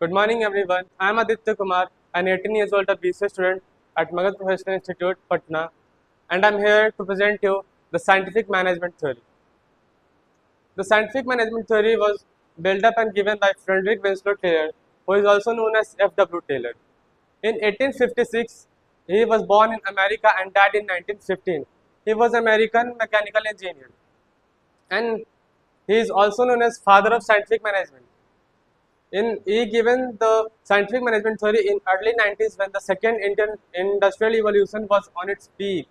Good morning, everyone. I am Aditya Kumar, an 18 years old BCA student at Magadh Professional Institute, Patna, and I am here to present you the scientific management theory. The scientific management theory was built up and given by Frederick Winslow Taylor, who is also known as F.W. Taylor. In 1856, he was born in America and died in 1915. He was an American mechanical engineer, and he is also known as father of scientific management. He given the scientific management theory in early 90s when the second Indian industrial evolution was on its peak.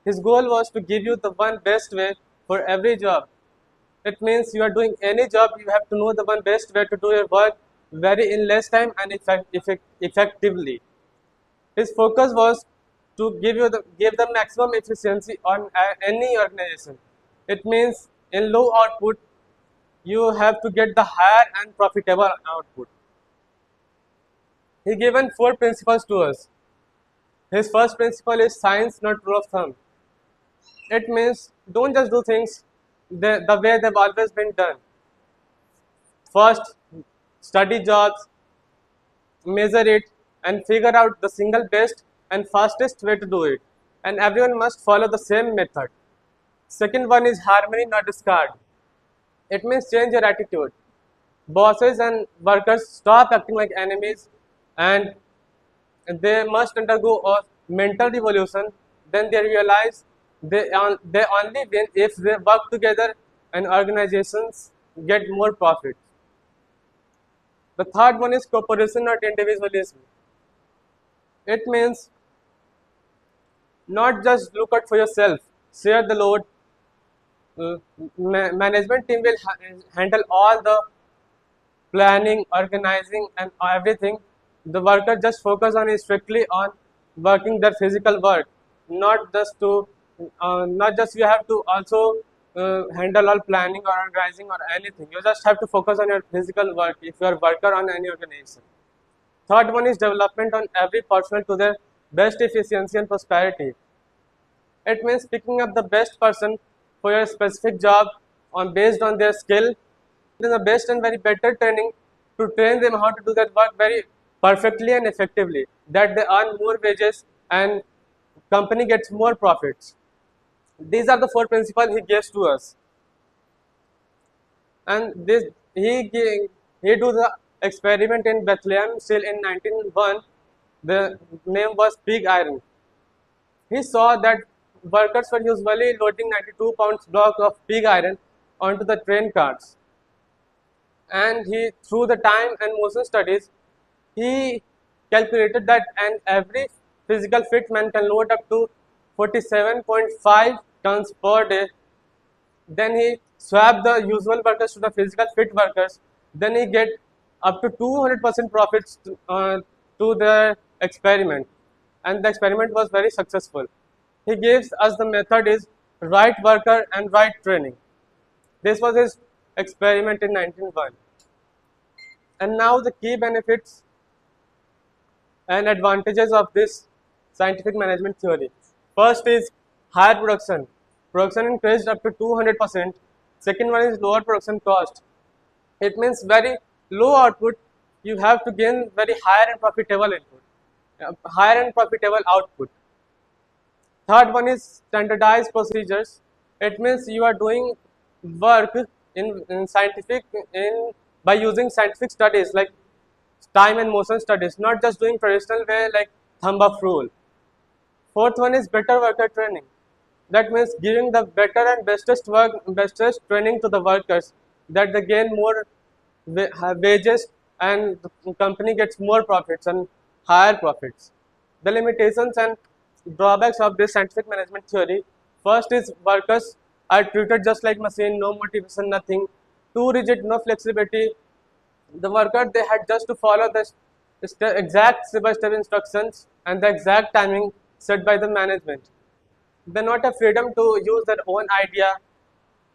His goal was to give you the one best way for every job. It means you are doing any job, you have to know the one best way to do your work very in less time and effectively. His focus was to give the maximum efficiency on any organization. It means in low output you have to get the higher and profitable output. He given 4 principles to us. His first principle is science, not rule of thumb. It means don't just do things the way they've always been done. First, study jobs, measure it, and figure out the single best and fastest way to do it. And everyone must follow the same method. Second one is harmony, not discard. It means change your attitude. Bosses and workers stop acting like enemies and they must undergo a mental revolution. Then they realize they only win if they work together and organizations get more profit. The third one is cooperation, not individualism. It means not just look out for yourself, share the load. Management team will handle all the planning, organizing, and everything. The worker just focus on strictly on working their physical work, not just you have to also handle all planning or organizing or anything. You just have to focus on your physical work if you are a worker on any organization. Third one is development on every personnel to their best efficiency and prosperity. It means picking up the best person for your specific job based on their skill. It is the best and very better training to train them how to do that work very perfectly and effectively, that they earn more wages and company gets more profits. These are the 4 principles he gives to us. And this he do the experiment in Bethlehem still in 1901. The name was pig iron. He saw that workers were usually loading 92 pounds block of pig iron onto the train cars. And he, through the time and motion studies, he calculated that and every physical fit man can load up to 47.5 tons per day. Then he swapped the usual workers to the physical fit workers. Then he get up to 200% profits to the experiment, and the experiment was very successful. He gives us the method is right worker and right training. This was his experiment in 1901. And now the key benefits and advantages of this scientific management theory. First is higher production. Production increased up to 200%. Second one is lower production cost. It means very low output, you have to gain very higher and profitable input, higher and profitable output. Third one is standardized procedures. It means you are doing work by using scientific studies like time and motion studies, not just doing traditional way like thumb up rule. Fourth one is better worker training. That means giving the better and bestest training to the workers, that they gain more wages and the company gets more profits and higher profits. The limitations and drawbacks of this scientific management theory. First is workers are treated just like machine, no motivation, nothing. Too rigid, no flexibility. The worker, they had just to follow the exact step-by-step instructions and the exact timing set by the management. They not have freedom to use their own idea.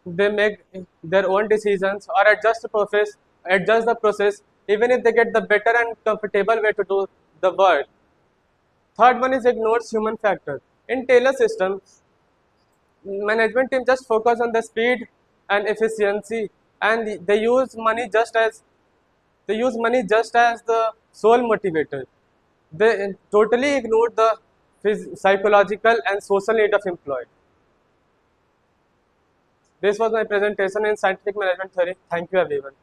They make their own decisions or adjust the process even if they get the better and comfortable way to do the work. Third one is ignores human factor. In Taylor system, management team just focus on the speed and efficiency, and they use money just as They use money just as the sole motivator. They totally ignored the psychological and social need of employee. This was my presentation in scientific management theory. Thank you, everyone.